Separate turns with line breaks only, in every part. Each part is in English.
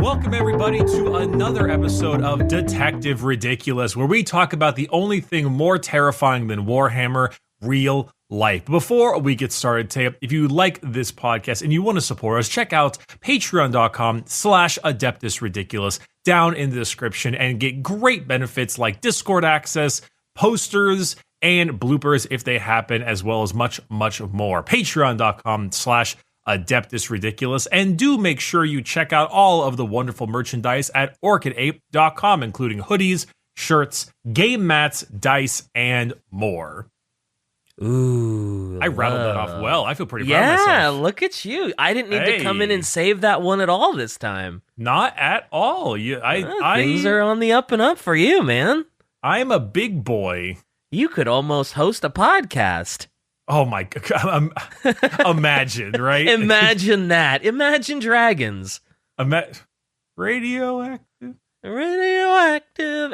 Welcome, everybody, to another episode of Detective Ridiculous, where we talk about the only thing more terrifying than Warhammer, real life. Before we get started today, if you like this podcast and you want to support us, check out patreon.com/AdeptusRidiculous down in the description and get great benefits like Discord access, posters, and bloopers if they happen, as well as much, much more. Patreon.com/Adeptus Ridiculous, and do make sure you check out all of the wonderful merchandise at orchidape.com, including hoodies, shirts, game mats, dice, and more.
Ooh,
I rattled that off well. I feel pretty proud of myself.
Yeah, look at you. I didn't need to come in and save that one at all this time.
Not at all.
Things are on the up and up for you, man.
I'm a big boy.
You could almost host a podcast.
Oh my God. Imagine, right?
Imagine that. Imagine dragons.
Radioactive.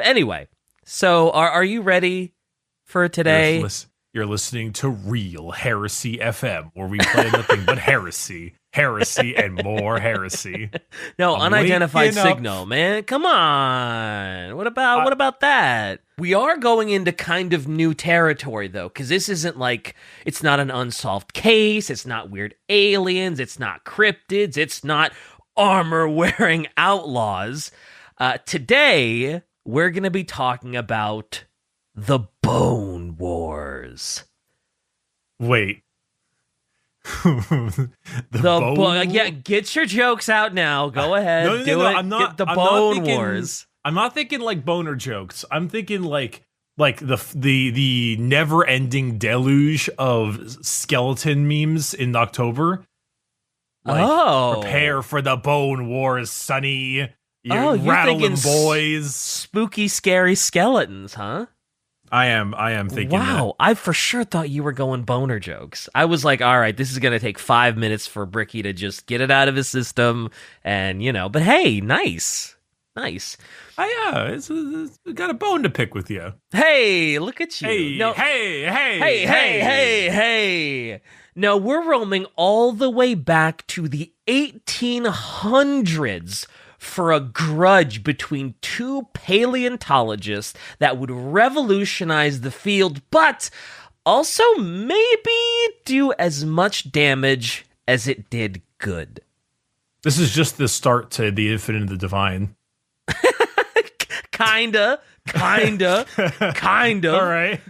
Anyway, so are you ready for today?
You're listening to Real Heresy FM, where we play nothing but heresy, and more heresy.
No, unidentified signal, man. Come on. What about that? We are going into kind of new territory, though, because this isn't like, it's not an unsolved case, it's not weird aliens, it's not cryptids, it's not armor-wearing outlaws. Today, we're going to be talking about the Bone Wars.
Wait.
Yeah, get your jokes out now. Go ahead. No,
I'm not.
Get the
I'm
Bone
not thinking,
Wars.
I'm not thinking like boner jokes. I'm thinking like the never-ending deluge of skeleton memes in October. Prepare for the Bone Wars, Sonny. You're rattling boys.
Spooky, scary skeletons, huh?
I am thinking
wow, I for sure thought you were going boner jokes. I was like, all right, this is going to take 5 minutes for Bricky to just get it out of his system. And, but hey, nice. It's got a bone to pick with you. Hey, look at you.
Hey.
No, we're roaming all the way back to the 1800s for a grudge between two paleontologists that would revolutionize the field, but also maybe do as much damage as it did good.
This is just the start to the infinite and the divine.
Kinda.
All right.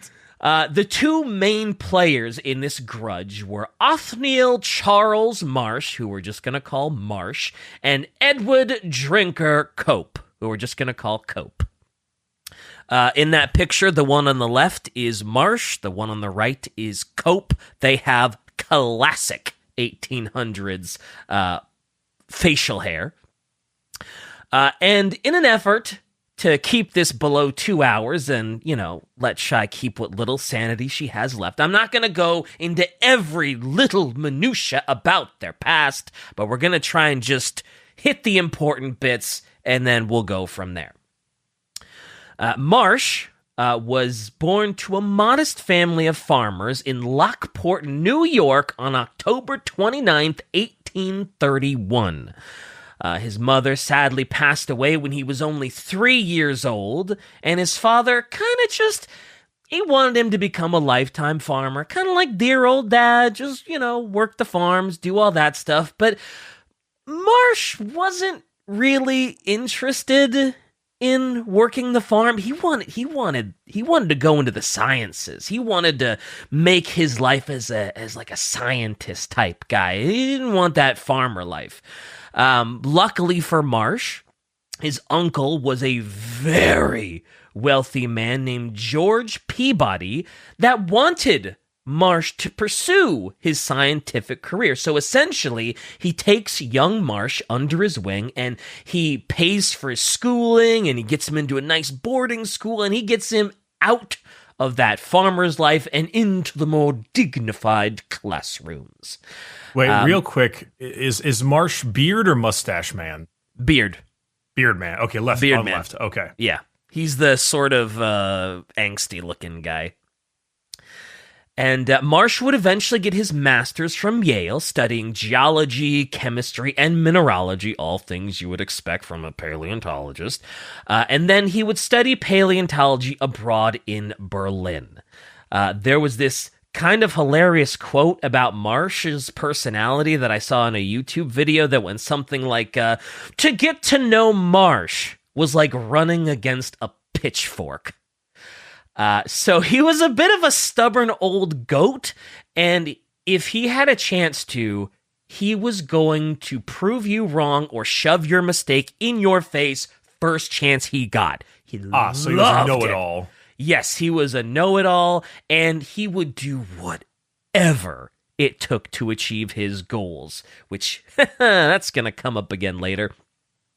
The two main players in this grudge were Othniel Charles Marsh, who we're just going to call Marsh, and Edward Drinker Cope, who we're just going to call Cope. In that picture, the one on the left is Marsh, the one on the right is Cope. They have classic 1800s facial hair. And in an effort to keep this below 2 hours and, let Shy keep what little sanity she has left, I'm not going to go into every little minutia about their past, but we're going to try and just hit the important bits, and then we'll go from there. Marsh was born to a modest family of farmers in Lockport, New York on October 29th, 1831. His mother sadly passed away when he was only 3 years old, and his father he wanted him to become a lifetime farmer, kind of like dear old dad, just, work the farms, do all that stuff. But Marsh wasn't really interested in working the farm. He wanted to go into the sciences. He wanted to make his life as like a scientist type guy. He didn't want that farmer life. Luckily for Marsh, his uncle was a very wealthy man named George Peabody that wanted Marsh to pursue his scientific career. So essentially, he takes young Marsh under his wing and he pays for his schooling and he gets him into a nice boarding school and he gets him out of that farmer's life and into the more dignified classrooms.
Wait, real quick, is Marsh beard or mustache man?
Beard
man. Okay, left.
Beard man.
Left. Okay.
Yeah, he's the sort of angsty looking guy. And Marsh would eventually get his master's from Yale, studying geology, chemistry, and mineralogy, all things you would expect from a paleontologist. And then he would study paleontology abroad in Berlin. There was this kind of hilarious quote about Marsh's personality that I saw in a YouTube video that went something like, to get to know Marsh was like running against a pitchfork. So he was a bit of a stubborn old goat, and if he had a chance to, he was going to prove you wrong or shove your mistake in your face first chance he got.
So he was a know-it-all.
Yes, he was a know-it-all, and he would do whatever it took to achieve his goals, which that's going to come up again later.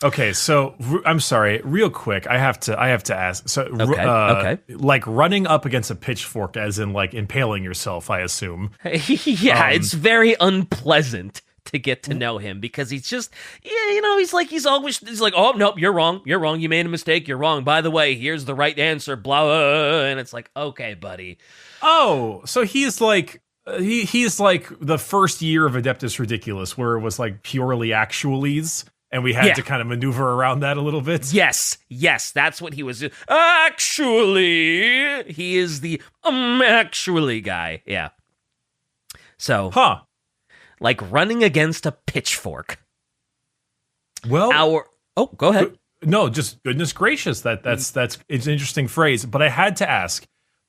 Okay, so I'm sorry, real quick. I have to ask. So,
okay.
Like running up against a pitchfork, as in like impaling yourself, I assume.
Yeah, it's very unpleasant to get to know him because he's just, he's like, oh no, you're wrong, you made a mistake, you're wrong. By the way, here's the right answer, blah, blah, and it's like, okay, buddy.
Oh, so he's like. He's like the first year of Adeptus Ridiculus, where it was like purely actualies. And we had to kind of maneuver around that a little bit.
Yes, that's what he was. Actually, he is the actually guy. Yeah. So, like running against a pitchfork.
Well,
go ahead.
No, just goodness gracious, that's it's an interesting phrase. But I had to ask,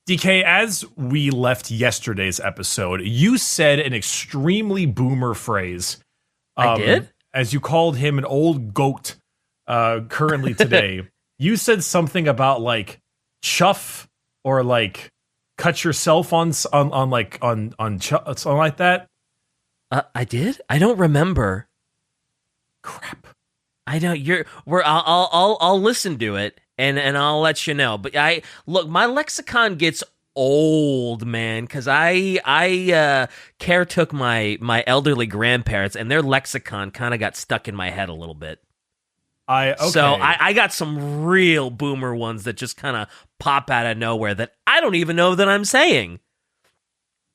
DK, as we left yesterday's episode, you said an extremely boomer phrase.
I did.
As you called him an old goat currently today, you said something about like chuff or like cut yourself on something like that.
I did? I don't remember.
Crap.
I don't. I'll listen to it and I'll let you know. But my lexicon gets old, man, because I caretook my elderly grandparents, and their lexicon kind of got stuck in my head a little bit. So I got some real boomer ones that just kind of pop out of nowhere that I don't even know that I'm saying.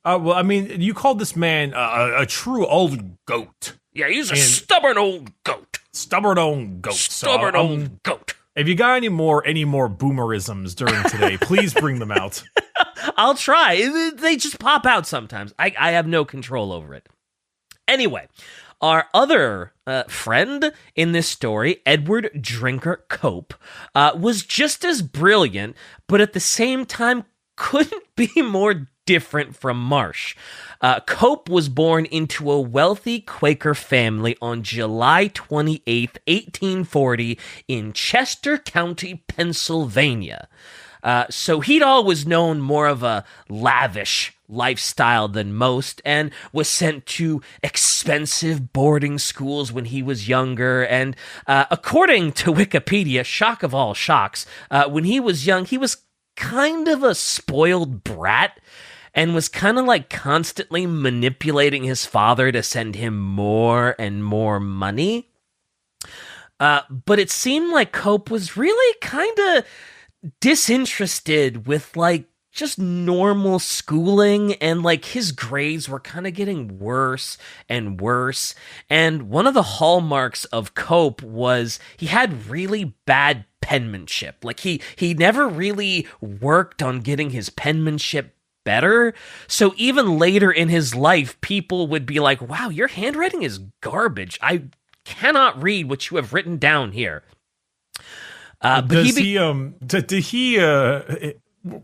Well, I mean, you called this man a true old goat.
Yeah, he's a stubborn old goat.
Stubborn old goat.
Stubborn old goat.
If you got any more boomerisms during today, please bring them out.
I'll try. They just pop out sometimes. I have no control over it. Anyway, our other friend in this story, Edward Drinker Cope, was just as brilliant, but at the same time couldn't be more different from Marsh. Cope was born into a wealthy Quaker family on July 28th, 1840 in Chester County, Pennsylvania. So he'd always known more of a lavish lifestyle than most and was sent to expensive boarding schools when he was younger. And according to Wikipedia, shock of all shocks, when he was young, he was kind of a spoiled brat and was kind of like constantly manipulating his father to send him more and more money. But it seemed like Cope was really kind of disinterested with like just normal schooling, and like his grades were kind of getting worse and worse. And one of the hallmarks of Cope was he had really bad penmanship. Like he never really worked on getting his penmanship better. So even later in his life, people would be like, wow, your handwriting is garbage. I cannot read what you have written down here.
But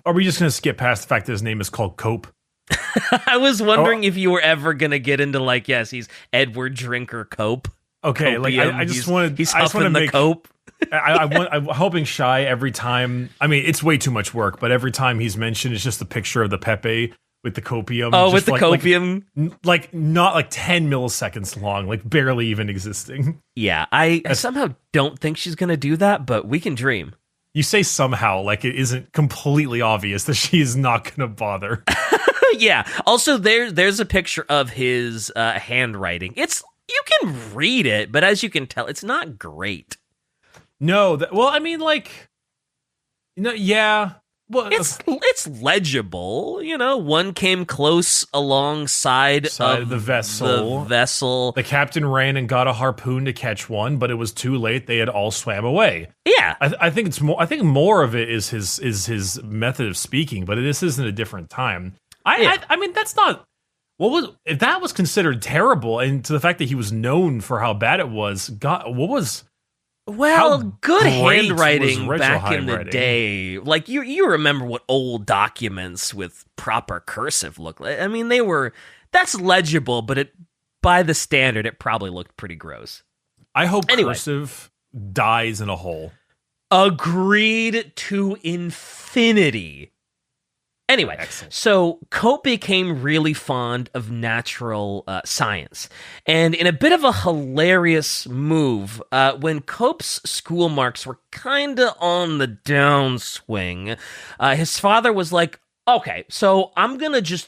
are we just going to skip past the fact that his name is called Cope?
I was wondering if you were ever going to get into like, yes, he's Edward Drinker Cope.
Okay, like I just wanted,
he's huffing the Cope.
I'm hoping Shy every time. I mean, it's way too much work, but every time he's mentioned, it's just a picture of the Pepe with the copium.
Oh, with the copium,
like not like 10 milliseconds long, like barely even existing.
Yeah, I somehow don't think she's gonna do that, but we can dream.
You say somehow, like it isn't completely obvious that she is not gonna bother.
Yeah. Also, there's a picture of his handwriting. You can read it, but as you can tell, it's not great.
No, well, I mean, like, yeah. Well,
It's legible, one came close alongside of
the vessel. The captain ran and got a harpoon to catch one, but it was too late. They had all swam away.
Yeah.
I think it's more. I think more of it is his method of speaking, but this isn't a different time. I mean, that's not. If that was considered terrible, and to the fact that he was known for how bad it was, God, what was?
Well, good handwriting
was
back in the
handwriting?
day. Like, you remember what old documents with proper cursive looked like. I mean, that's legible, but by the standard, it probably looked pretty gross.
I hope cursive dies in a hole.
Agreed to infinity. Anyway,
Excellent.
So Cope became really fond of natural science. And in a bit of a hilarious move, when Cope's school marks were kind of on the downswing, his father was like, okay, so I'm going to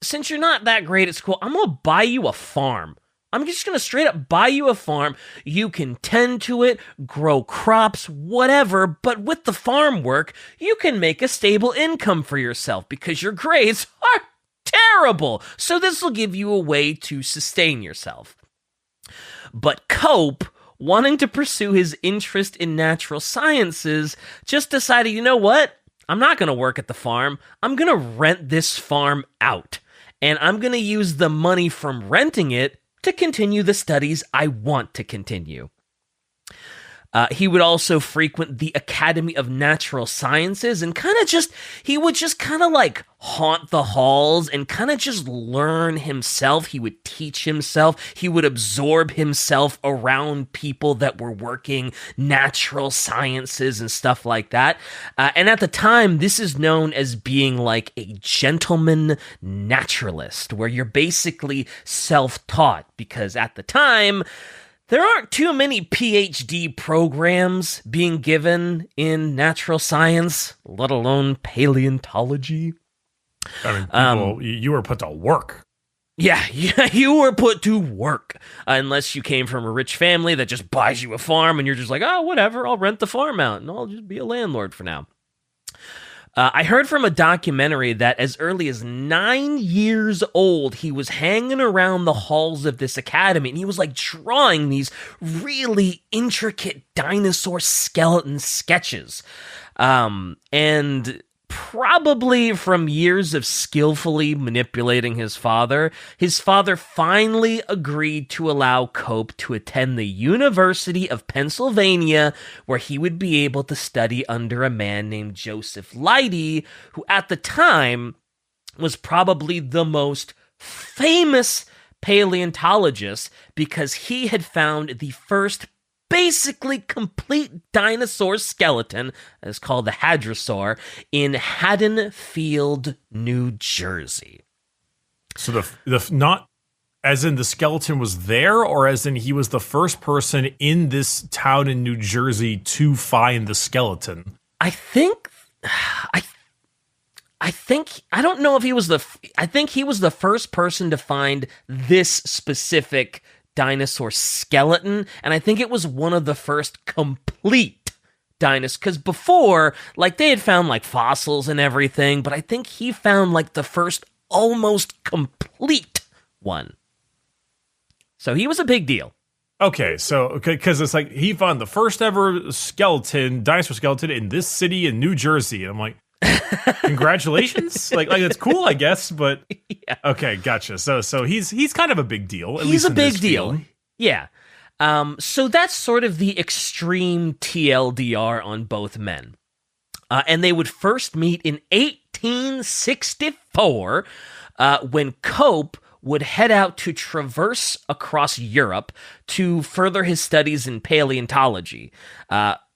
since you're not that great at school, I'm going to buy you a farm. I'm just going to straight up buy you a farm. You can tend to it, grow crops, whatever, but with the farm work, you can make a stable income for yourself because your grades are terrible. So this will give you a way to sustain yourself. But Cope, wanting to pursue his interest in natural sciences, just decided, you know what? I'm not going to work at the farm. I'm going to rent this farm out. And I'm going to use the money from renting it to continue the studies I want to continue. He would also frequent the Academy of Natural Sciences and he would just like haunt the halls and kind of just learn himself. He would teach himself. He would absorb himself around people that were working natural sciences and stuff like that. And at the time, this is known as being like a gentleman naturalist, where you're basically self-taught, because at the time, there aren't too many PhD programs being given in natural science, let alone paleontology.
I mean, you were put to work.
Yeah, you were put to work. Unless you came from a rich family that just buys you a farm and you're just like, oh, whatever, I'll rent the farm out and I'll just be a landlord for now. I heard from a documentary that as early as 9 years old, he was hanging around the halls of this academy, and he was like drawing these really intricate dinosaur skeleton sketches. And probably from years of skillfully manipulating his father finally agreed to allow Cope to attend the University of Pennsylvania, where he would be able to study under a man named Joseph Leidy, who at the time was probably the most famous paleontologist because he had found the first basically complete dinosaur skeleton, it's called the hadrosaur, in Haddonfield, New Jersey.
So the not as in the skeleton was there, or as in he was the first person in this town in New Jersey to find the skeleton?
I think I don't know if he was I think he was the first person to find this specific dinosaur skeleton, and I think it was one of the first complete dinosaurs, because before, like, they had found like fossils and everything, but I think he found like the first almost complete one. So he was a big deal.
Okay, so because it's like he found the first ever dinosaur skeleton in this city in New Jersey, and I'm like, congratulations! like that's cool, I guess. But yeah. Okay, gotcha. So he's kind of a big deal.
He's a big deal. Yeah. So that's sort of the extreme TLDR on both men. And they would first meet in 1864 when Cope would head out to traverse across Europe to further his studies in paleontology.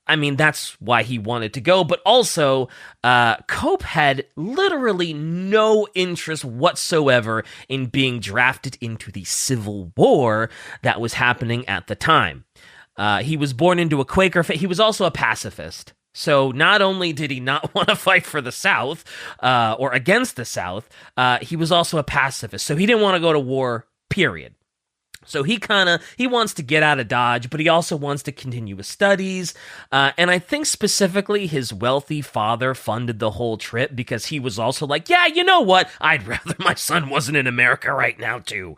I mean, that's why he wanted to go, but also Cope had literally no interest whatsoever in being drafted into the Civil War that was happening at the time. He was born into a Quaker family. He was also a pacifist. So not only did he not want to fight for the South or against the South, he was also a pacifist. So he didn't want to go to war, period. So he wants to get out of Dodge, but he also wants to continue his studies. And I think specifically his wealthy father funded the whole trip because he was also like, yeah, you know what? I'd rather my son wasn't in America right now, too.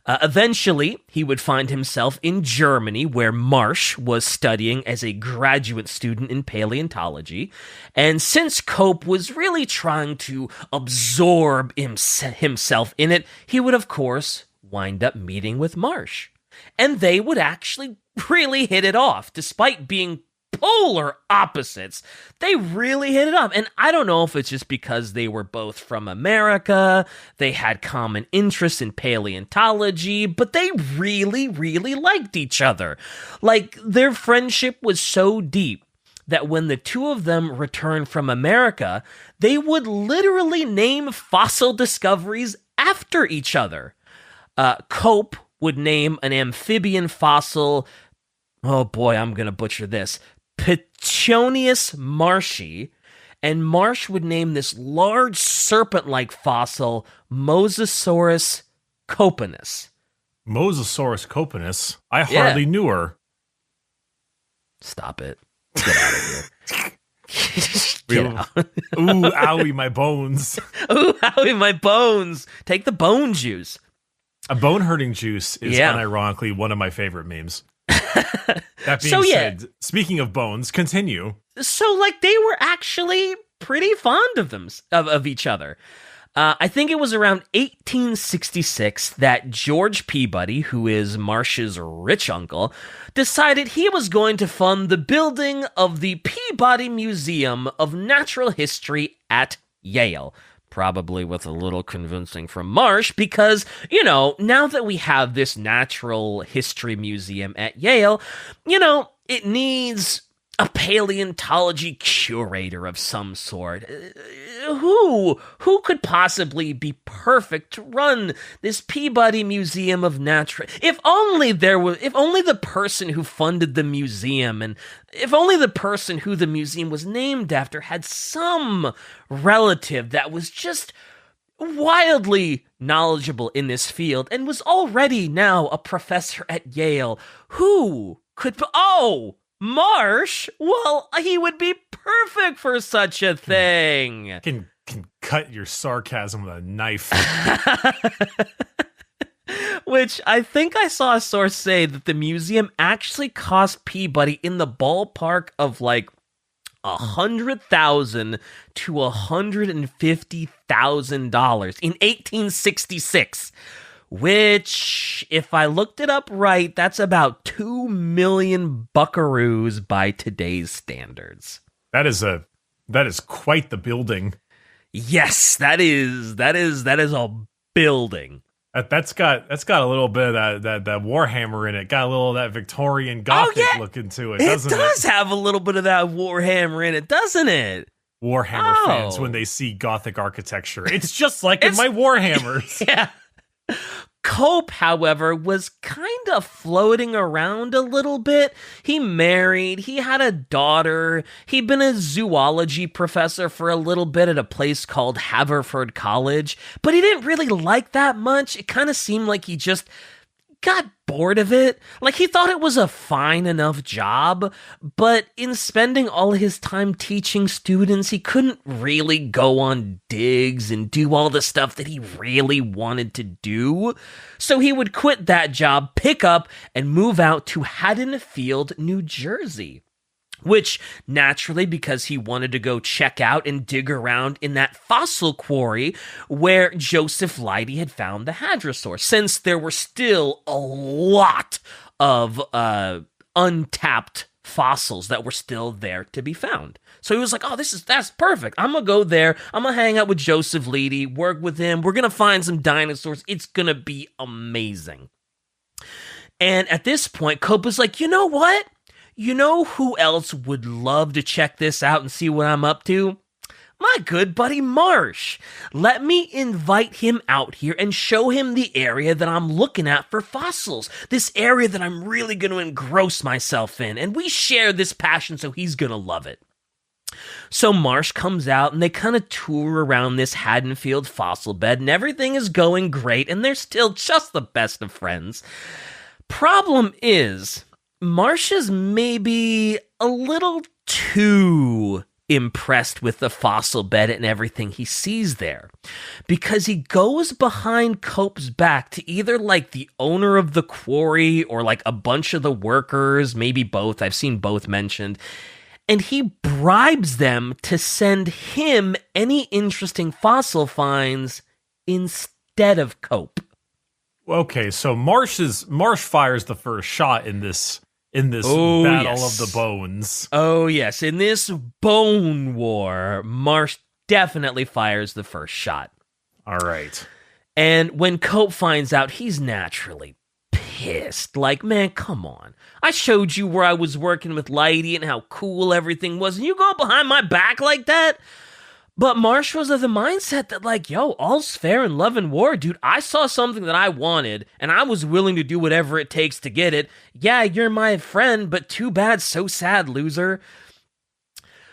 Eventually, he would find himself in Germany, where Marsh was studying as a graduate student in paleontology. And since Cope was really trying to absorb himself in it, he would, of course, wind up meeting with Marsh. And they would actually really hit it off, despite being polar opposites. They really hit it off. And I don't know if it's just because they were both from America, they had common interests in paleontology, but they really, really liked each other. Like, their friendship was so deep that when the two of them returned from America, they would literally name fossil discoveries after each other. Cope would name an amphibian fossil, oh boy, I'm going to butcher this, Petronius marshy, and Marsh would name this large serpent-like fossil Mosasaurus copenus.
Mosasaurus copenus? I hardly knew her.
Stop it. Get out of here. Get out.
Ooh, owie, my bones.
Ooh, owie, my bones. Take the bone juice.
A bone-hurting juice is unironically one of my favorite memes. That being said, speaking of bones, continue.
So, like, they were actually pretty fond of each other. I think it was around 1866 that George Peabody, who is Marsh's rich uncle, decided he was going to fund the building of the Peabody Museum of Natural History at Yale. Probably with a little convincing from Marsh because, you know, now that we have this natural history museum at Yale, you know, it needs a paleontology curator of some sort. Who could possibly be perfect to run this Peabody Museum of Natural? If only the person who funded the museum and if only the person who the museum was named after had some relative that was just wildly knowledgeable in this field and was already now a professor at Yale. Who could... Oh! Marsh? Well, he would be perfect for such a thing.
Can cut your sarcasm with a knife.
Which I think I saw a source say that the museum actually cost Peabody in the ballpark of like $100,000 to $150,000 in 1866. Which, if I looked it up right, that's about 2 million buckaroos by today's standards.
That is quite the building.
Yes, that is a building.
That's got a little bit of that Warhammer in it. Got a little of that Victorian Gothic look into it, doesn't it? It does
have a little bit of that Warhammer in it, doesn't it?
Warhammer fans, when they see Gothic architecture, it's just like in my Warhammers.
Yeah. Cope, however, was kind of floating around a little bit. He married, he had a daughter, he'd been a zoology professor for a little bit at a place called Haverford College, but he didn't really like that much. It kind of seemed like he just got bored of it. Like, he thought it was a fine enough job, but in spending all his time teaching students, he couldn't really go on digs and do all the stuff that he really wanted to do. So he would quit that job, pick up, and move out to Haddonfield, New Jersey. Which, naturally, because he wanted to go check out and dig around in that fossil quarry where Joseph Leidy had found the hadrosaur, since there were still a lot of untapped fossils that were still there to be found. So he was like, oh, that's perfect. I'm going to go there. I'm going to hang out with Joseph Leidy, work with him. We're going to find some dinosaurs. It's going to be amazing. And at this point, Cope was like, you know what? You know who else would love to check this out and see what I'm up to? My good buddy Marsh. Let me invite him out here and show him the area that I'm looking at for fossils. This area that I'm really going to engross myself in. And we share this passion, so he's going to love it. So Marsh comes out and they kind of tour around this Haddonfield fossil bed and everything is going great and they're still just the best of friends. Problem is, Marsh is maybe a little too impressed with the fossil bed and everything he sees there, because he goes behind Cope's back to either like the owner of the quarry or like a bunch of the workers, maybe both. I've seen both mentioned. And he bribes them to send him any interesting fossil finds instead of Cope.
Okay, so Marsh fires the first shot in this battle of the bones.
Oh yes, in this bone war, Marsh definitely fires the first shot.
All right.
And when Cope finds out, he's naturally pissed. Like, man, come on. I showed you where I was working with Lighty and how cool everything was, and you go behind my back like that? But Marsh was of the mindset that, like, yo, all's fair in love and war, dude. I saw something that I wanted, and I was willing to do whatever it takes to get it. Yeah, you're my friend, but too bad, so sad, loser.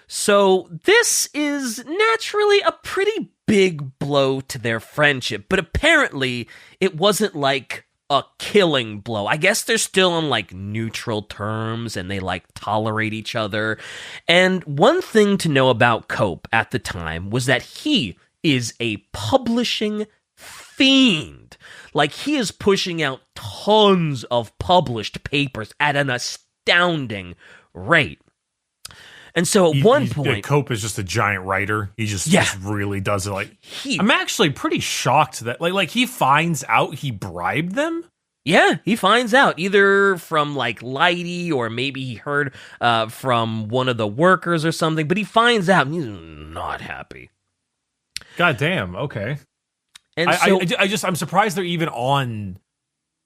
So this is naturally a pretty big blow to their friendship, but apparently it wasn't like a killing blow. I guess they're still on like neutral terms and they like tolerate each other. And one thing to know about Cope at the time was that he is a publishing fiend. Like, he is pushing out tons of published papers at an astounding rate. And so at one point,
Cope is just a giant writer. He just really does it. Like, I'm actually pretty shocked that like he finds out he bribed them.
Yeah, he finds out either from like Lighty or maybe he heard from one of the workers or something. But he finds out and he's not happy.
God damn. Okay.
And
I'm surprised they're even on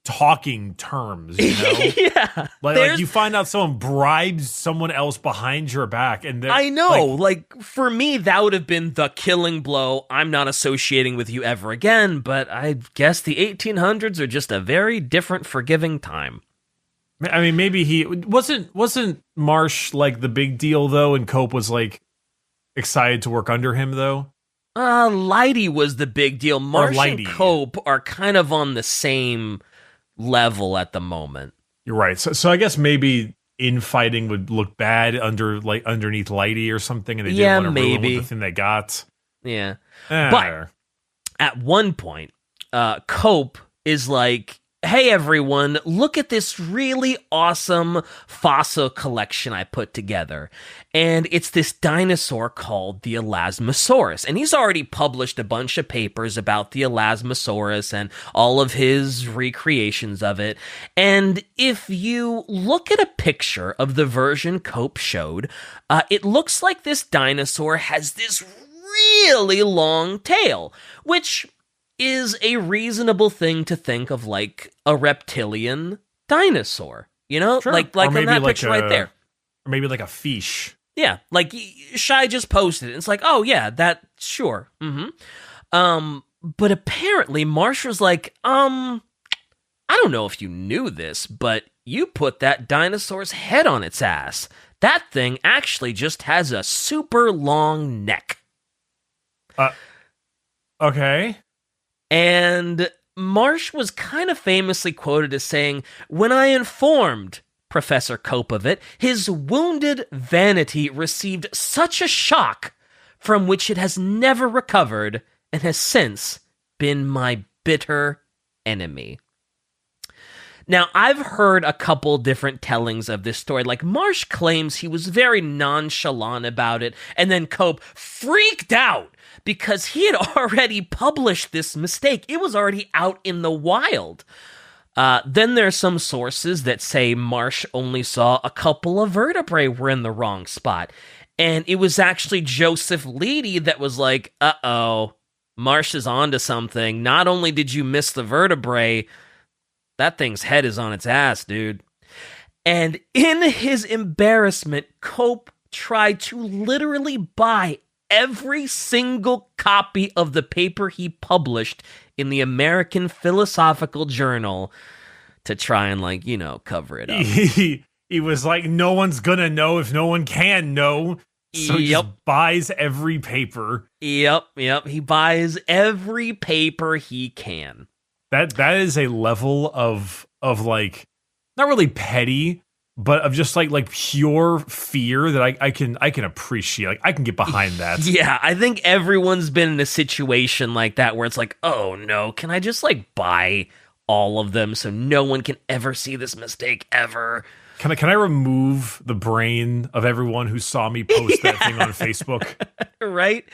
talking terms, you know?
Yeah.
Like you find out someone bribes someone else behind your back, and
I know, like for me, that would have been the killing blow. I'm not associating with you ever again, but I guess the 1800s are just a very different forgiving time.
I mean, maybe he wasn't Marsh like the big deal though, and Cope was like excited to work under him though.
Lighty was the big deal. Marsh and Cope are kind of on the same level at the moment.
You're right. So I guess maybe infighting would look bad underneath Lighty or something, and they didn't want to ruin with the thing they got.
Yeah. But at one point, Cope is like, hey everyone, look at this really awesome fossil collection I put together. And it's this dinosaur called the Elasmosaurus. And he's already published a bunch of papers about the Elasmosaurus and all of his recreations of it. And if you look at a picture of the version Cope showed, it looks like this dinosaur has this really long tail, which is a reasonable thing to think of like a reptilian dinosaur, you know?
Sure.
Like on that picture right there.
Or maybe like a fish.
Yeah, like Shai just posted it. It's like, oh yeah, that, sure. Mm-hmm. But apparently Marsh was like, I don't know if you knew this, but you put that dinosaur's head on its ass. That thing actually just has a super long neck.
Okay.
And Marsh was kind of famously quoted as saying, when I informed Professor Cope of it, his wounded vanity received such a shock from which it has never recovered and has since been my bitter enemy. Now, I've heard a couple different tellings of this story. Like, Marsh claims he was very nonchalant about it, and then Cope freaked out because he had already published this mistake. It was already out in the wild. Then there's some sources that say Marsh only saw a couple of vertebrae were in the wrong spot. And it was actually Joseph Leedy that was like, uh-oh, Marsh is onto something. Not only did you miss the vertebrae, that thing's head is on its ass, dude. And in his embarrassment, Cope tried to literally buy every single copy of the paper he published in the American Philosophical Journal to try and, like, you know, cover it up.
He was like, no one's gonna know if no one can know. So he just buys every paper.
Yep. He buys every paper he can.
That is a level of like, not really petty, but of just like pure fear that I can appreciate. Like, I can get behind that.
Yeah, I think everyone's been in a situation like that where it's like, oh no, can I just like buy all of them so no one can ever see this mistake ever?
Can I remove the brain of everyone who saw me post that thing on Facebook?
Right?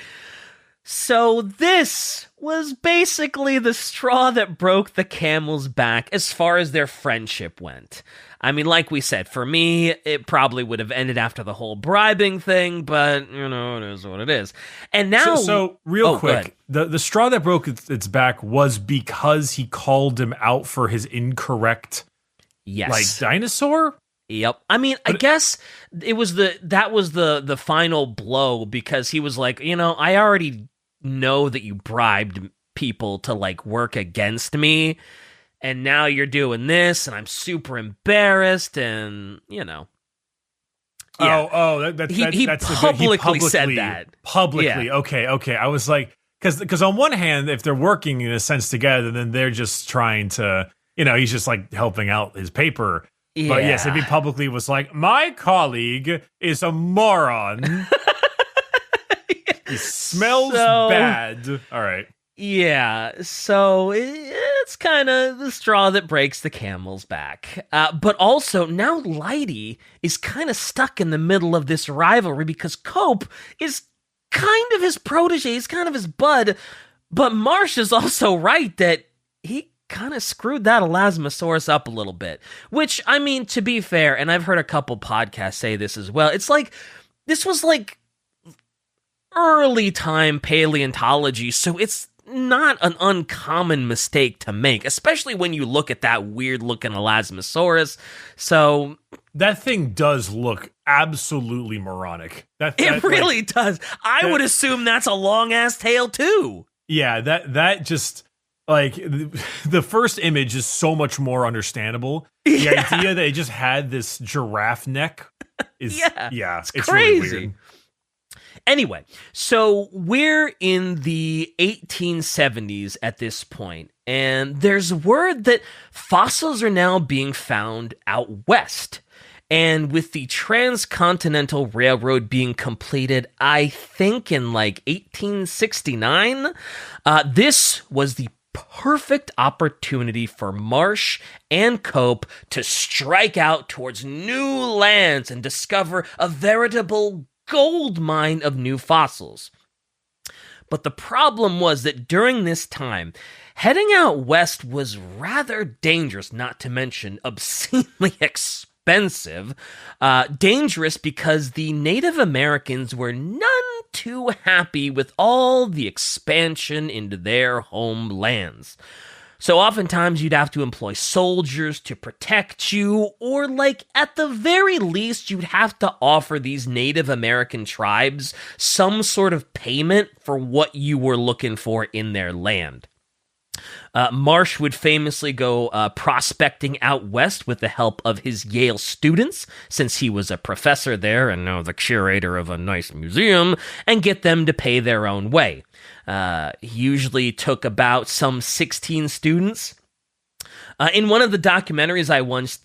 So this was basically the straw that broke the camel's back as far as their friendship went. I mean, like we said, for me, it probably would have ended after the whole bribing thing, but, you know, it is what it is. And now...
So real quick, the straw that broke its back was because he called him out for his incorrect, like, dinosaur?
Yep. I mean, I guess that was the final blow, because he was like, you know, I already know that you bribed people to, like, work against me, and now you're doing this, and I'm super embarrassed, and, you know.
Yeah.
He publicly said that.
Publicly, yeah. Okay. I was like, because on one hand, if they're working in a sense together, then they're just trying to, you know, he's just like helping out his paper. Yeah. But yes, if he publicly was like, my colleague is a moron. He smells bad. All right.
Yeah, so it's kind of the straw that breaks the camel's back. But also, now Leidy is kind of stuck in the middle of this rivalry because Cope is kind of his protege, he's kind of his bud, but Marsh is also right that he kind of screwed that Elasmosaurus up a little bit. Which, I mean, to be fair, and I've heard a couple podcasts say this as well, it's like, this was like early time paleontology, so it's not an uncommon mistake to make, especially when you look at that weird-looking Elasmosaurus. So
that thing does look absolutely moronic.
It really does. I would assume that's a long-ass tail, too.
Yeah, that just, like, the first image is so much more understandable. The idea that it just had this giraffe neck is, it's
crazy.
Really weird.
Anyway, so we're in the 1870s at this point, and there's word that fossils are now being found out west. And with the Transcontinental Railroad being completed, I think in like 1869, this was the perfect opportunity for Marsh and Cope to strike out towards new lands and discover a veritable gold mine of new fossils. But the problem was that during this time, heading out west was rather dangerous, not to mention obscenely expensive. Dangerous because the Native Americans were none too happy with all the expansion into their homelands. So oftentimes you'd have to employ soldiers to protect you, or like at the very least you'd have to offer these Native American tribes some sort of payment for what you were looking for in their land. Marsh would famously go prospecting out west with the help of his Yale students, since he was a professor there and now the curator of a nice museum, and get them to pay their own way. He usually took about some 16 students. In one of the documentaries I once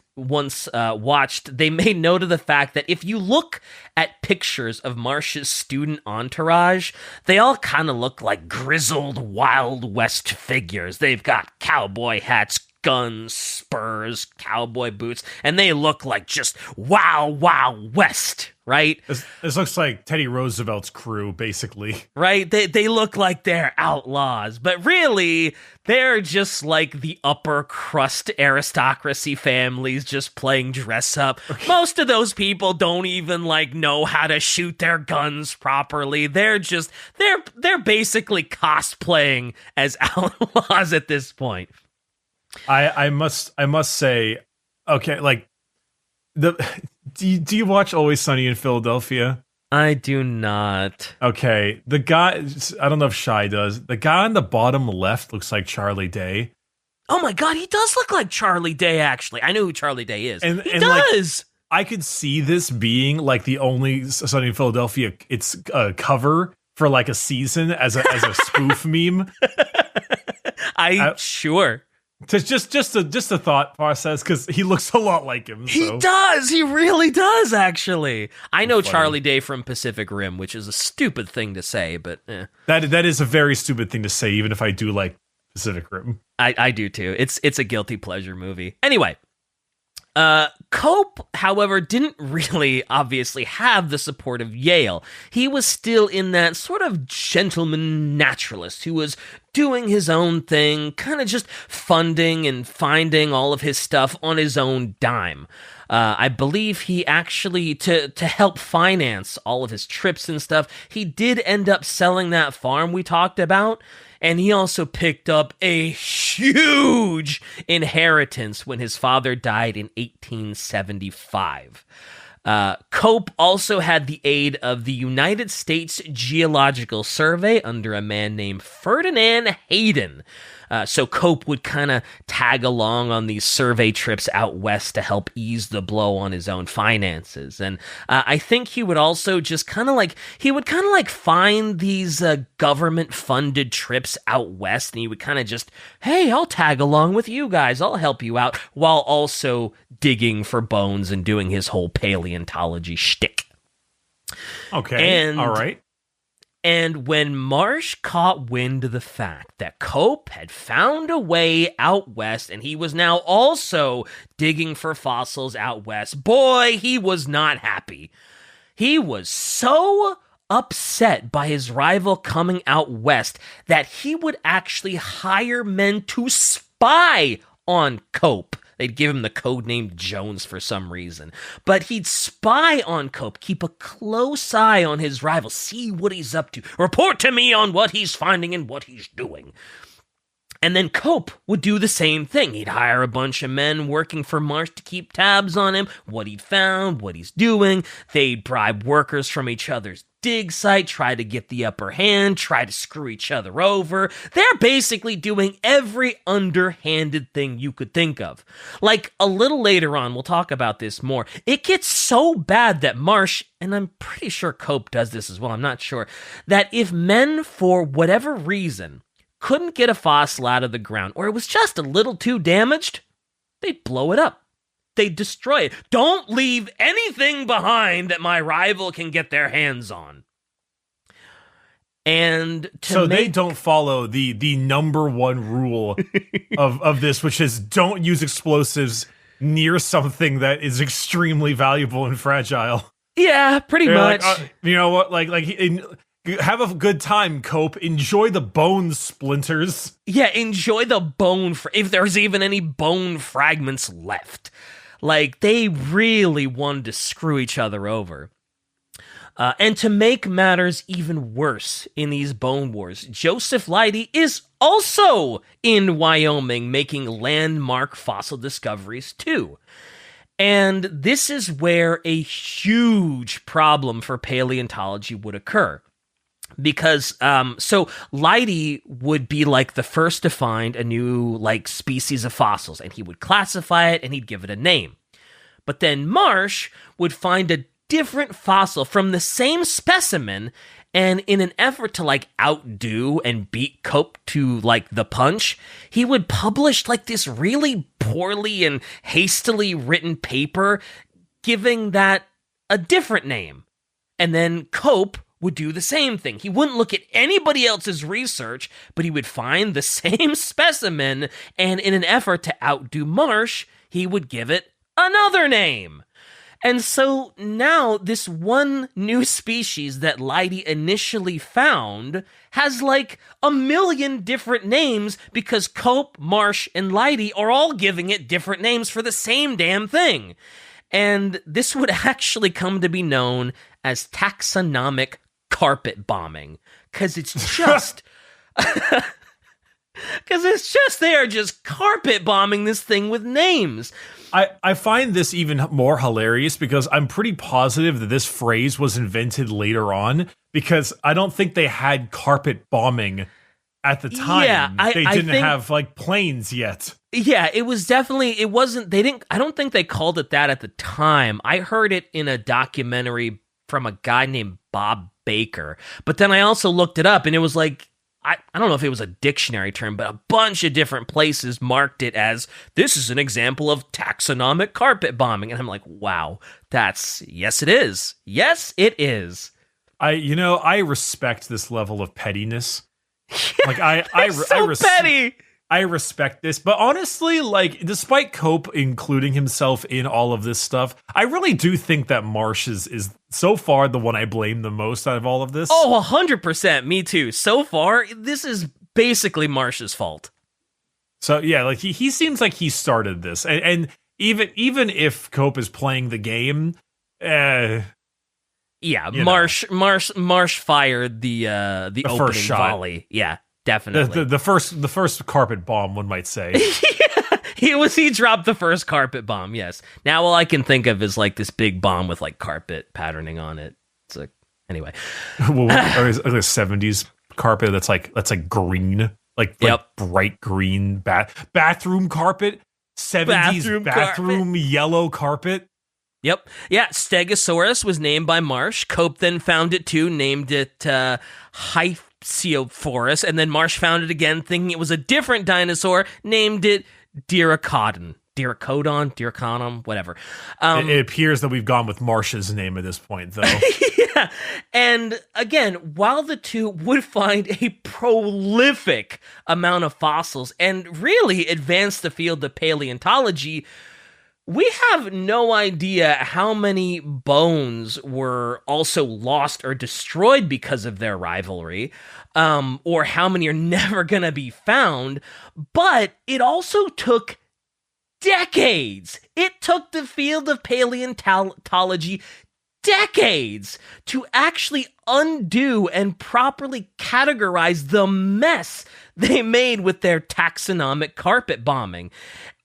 watched, they made note of the fact that if you look at pictures of Marsh's student entourage, they all kind of look like grizzled Wild West figures. They've got cowboy hats, guns, spurs, cowboy boots, and they look like just Wild West, right?
This looks like Teddy Roosevelt's crew, basically.
Right? They look like they're outlaws, but really, they're just like the upper crust aristocracy families just playing dress up. Okay. Most of those people don't even like know how to shoot their guns properly. They're basically cosplaying as outlaws at this point.
I must say, okay, like do you watch Always Sunny in Philadelphia?
I do not.
Okay, the guy, I don't know if Shy does. The guy on the bottom left looks like Charlie Day.
Oh my god, he does look like Charlie Day, actually. I know who Charlie Day is.
He
does.
I could see this being like the only Sunny in Philadelphia it's cover for like a season as a spoof meme.
Sure.
Just a thought process, because he looks a lot like him.
He does. He really does, actually. I know Charlie Day from Pacific Rim, which is a stupid thing to say, but
that is a very stupid thing to say, even if I do like Pacific Rim.
I do too. It's a guilty pleasure movie. Anyway, Cope, however, didn't really obviously have the support of Yale. He was still in that sort of gentleman naturalist who was doing his own thing, kind of just funding and finding all of his stuff on his own dime. I believe he actually, to help finance all of his trips and stuff, he did end up selling that farm we talked about. And he also picked up a huge inheritance when his father died in 1875. Cope also had the aid of the United States Geological Survey under a man named Ferdinand Hayden. So Cope would kind of tag along on these survey trips out west to help ease the blow on his own finances. And I think he would also just kind of like find these government-funded trips out west, and he would kind of just, hey, I'll tag along with you guys, I'll help you out, while also digging for bones and doing his whole paleontology shtick.
Okay, all right.
And when Marsh caught wind of the fact that Cope had found a way out west and he was now also digging for fossils out west, boy, he was not happy. He was so upset by his rival coming out west that he would actually hire men to spy on Cope. They'd give him the code name Jones for some reason. But he'd spy on Cope, keep a close eye on his rival, see what he's up to, report to me on what he's finding and what he's doing. And then Cope would do the same thing. He'd hire a bunch of men working for Marsh to keep tabs on him, what he'd found, what he's doing. They'd bribe workers from each other's dig site, try to get the upper hand, try to screw each other over. They're basically doing every underhanded thing you could think of. Like, a little later on, we'll talk about this more, it gets so bad that Marsh, and I'm pretty sure Cope does this as well, I'm not sure, that if men, for whatever reason, couldn't get a fossil out of the ground, or it was just a little too damaged, they'd blow it up. They'd destroy it. Don't leave anything behind that my rival can get their hands on. And
they don't follow the number one rule of this, which is don't use explosives near something that is extremely valuable and fragile.
Yeah, pretty much.
Like, you know what? Have a good time, Cope. Enjoy the bone splinters.
Yeah, enjoy the bone, if there's even any bone fragments left. Like, they really wanted to screw each other over. And to make matters even worse in these bone wars, Joseph Leidy is also in Wyoming making landmark fossil discoveries too. And this is where a huge problem for paleontology would occur. Because, so Leidy would be like the first to find a new, like, species of fossils, and he would classify it and he'd give it a name. But then Marsh would find a different fossil from the same specimen, and in an effort to, like, outdo and beat Cope to, like, the punch, he would publish, like, this really poorly and hastily written paper giving that a different name. And then Cope would do the same thing. He wouldn't look at anybody else's research, but he would find the same specimen, and in an effort to outdo Marsh, he would give it another name. And so now this one new species that Leidy initially found has like 1 million different names because Cope, Marsh, and Leidy are all giving it different names for the same damn thing. And this would actually come to be known as taxonomic carpet bombing, because it's just they are just carpet bombing this thing with names.
I find this even more hilarious because I'm pretty positive that this phrase was invented later on, because I don't think they had carpet bombing at the time.
Yeah,
they didn't have like planes yet.
Yeah, it was definitely, it wasn't, they didn't, I don't think they called it that at the time. I heard it in a documentary from a guy named Bob Baker, but then I also looked it up and it was like, I don't know if it was a dictionary term, but a bunch of different places marked it as, this is an example of taxonomic carpet bombing. And I'm like, wow, yes it is. Yes, it is.
I respect this level of pettiness. Like
petty.
I respect this, but honestly, like, despite Cope including himself in all of this stuff, I really do think that Marsh is so far the one I blame the most out of all of this.
Oh, 100%. Me too. So far, this is basically Marsh's fault.
So yeah, like he seems like he started this, and even if Cope is playing the game,
yeah, Marsh fired the opening
first shot.
Volley. Yeah. Definitely.
The first carpet bomb, one might say.
Yeah, he dropped the first carpet bomb, yes. Now all I can think of is like this big bomb with like carpet patterning on it. It's like, anyway.
Well, like a 70s carpet that's like green, like bright green bathroom carpet, 70s bathroom yellow carpet.
Yep. Yeah, Stegosaurus was named by Marsh. Cope then found it too, named it Hypsiophorus, and then Marsh found it again, thinking it was a different dinosaur, named it Diricodon, whatever.
It appears that we've gone with Marsh's name at this point, though.
Yeah, and again, while the two would find a prolific amount of fossils and really advance the field of paleontology, we have no idea how many bones were also lost or destroyed because of their rivalry, or how many are never going to be found, but it also took decades. It took the field of paleontology decades to actually undo and properly categorize the mess they made with their taxonomic carpet bombing.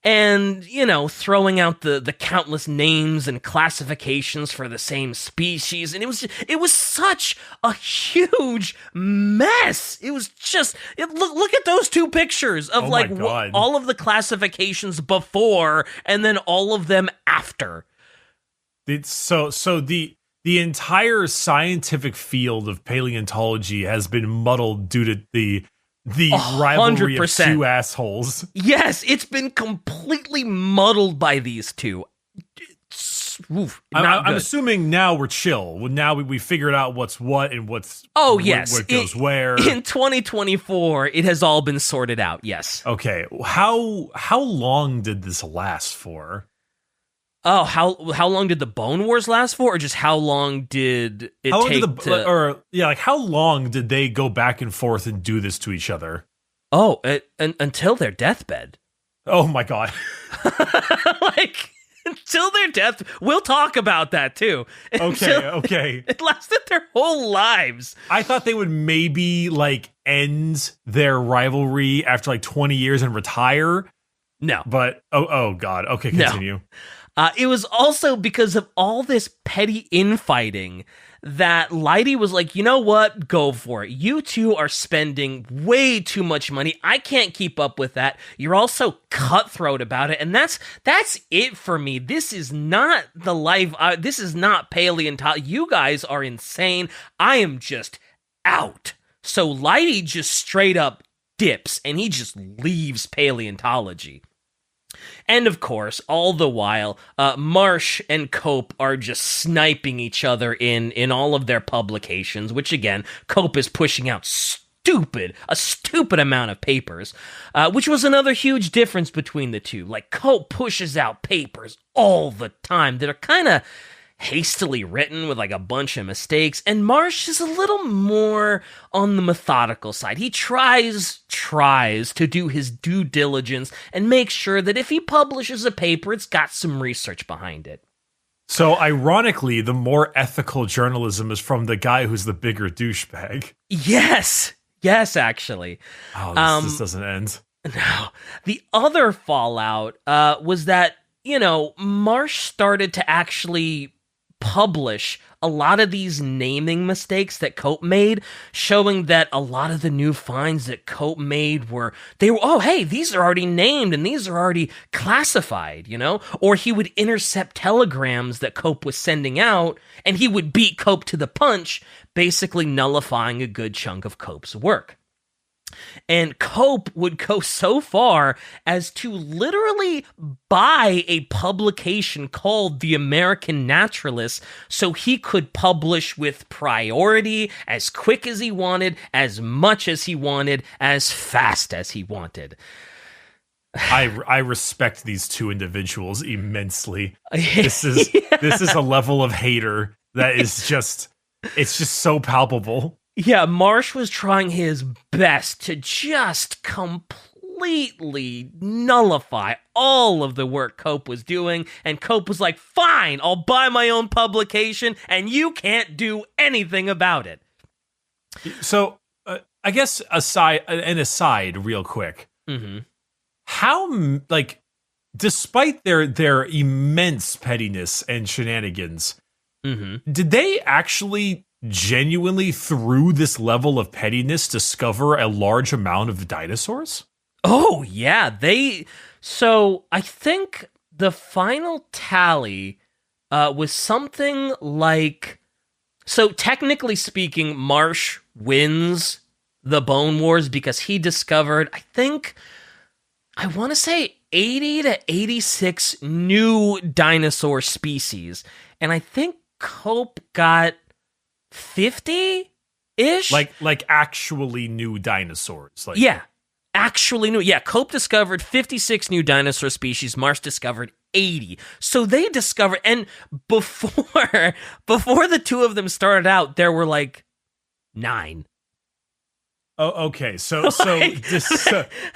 And, throwing out the countless names and classifications for the same species. And it was such a huge mess. It was just, look at those two pictures of all of the classifications before and then all of them after.
So the entire scientific field of paleontology has been muddled due to the rivalry 100%. Of two assholes.
Yes, it's been completely muddled by these two.
I'm assuming now we're chill. Now we figured out what's what and what's what goes where.
In 2024, it has all been sorted out. Yes.
Okay. How long did this last for?
Oh, how long did the Bone Wars last for, or just how long did it take
how long did they go back and forth and do this to each other?
Oh, until their deathbed.
Oh my god!
Until their death. We'll talk about that too.
Okay.
It lasted their whole lives.
I thought they would maybe end their rivalry after 20 years and retire.
No,
but oh god. Okay, continue.
No. It was also because of all this petty infighting that Leidy was like, you know what? Go for it. You two are spending way too much money. I can't keep up with that. You're also cutthroat about it. And that's it for me. This is not the life. This is not paleontology. You guys are insane. I am just out. So Leidy just straight up dips and he just leaves paleontology. And of course, all the while, Marsh and Cope are just sniping each other in all of their publications, which again, Cope is pushing out a stupid amount of papers, which was another huge difference between the two. Cope pushes out papers all the time that are kind of hastily written with a bunch of mistakes, and Marsh is a little more on the methodical side. He tries to do his due diligence and make sure that if he publishes a paper, it's got some research behind it.
So ironically, the more ethical journalism is from the guy who's the bigger douchebag.
Yes, actually.
Oh, this doesn't end.
No. The other fallout was that, Marsh started to actually publish a lot of these naming mistakes that Cope made, showing that a lot of the new finds that Cope made oh, hey, these are already named and these are already classified, Or he would intercept telegrams that Cope was sending out, and he would beat Cope to the punch, basically nullifying a good chunk of Cope's work. And Cope would go so far as to literally buy a publication called The American Naturalist so he could publish with priority, as quick as he wanted, as much as he wanted, as fast as he wanted.
I respect these two individuals immensely. This is a level of hater that is it's just so palpable.
Yeah, Marsh was trying his best to just completely nullify all of the work Cope was doing, and Cope was like, fine, I'll buy my own publication, and you can't do anything about it.
So, I guess aside real quick, how, despite their immense pettiness and shenanigans, did they actually genuinely, through this level of pettiness, discover a large amount of dinosaurs?
Oh, yeah. So I think the final tally was something like... So technically speaking, Marsh wins the Bone Wars because he discovered, I want to say 80 to 86 new dinosaur species. And I think Cope got 50-ish?
Like actually new dinosaurs.
Yeah, actually new. Yeah, Cope discovered 56 new dinosaur species. Marsh discovered 80. So they discovered, and before the two of them started out, there were 9.
Oh, okay. So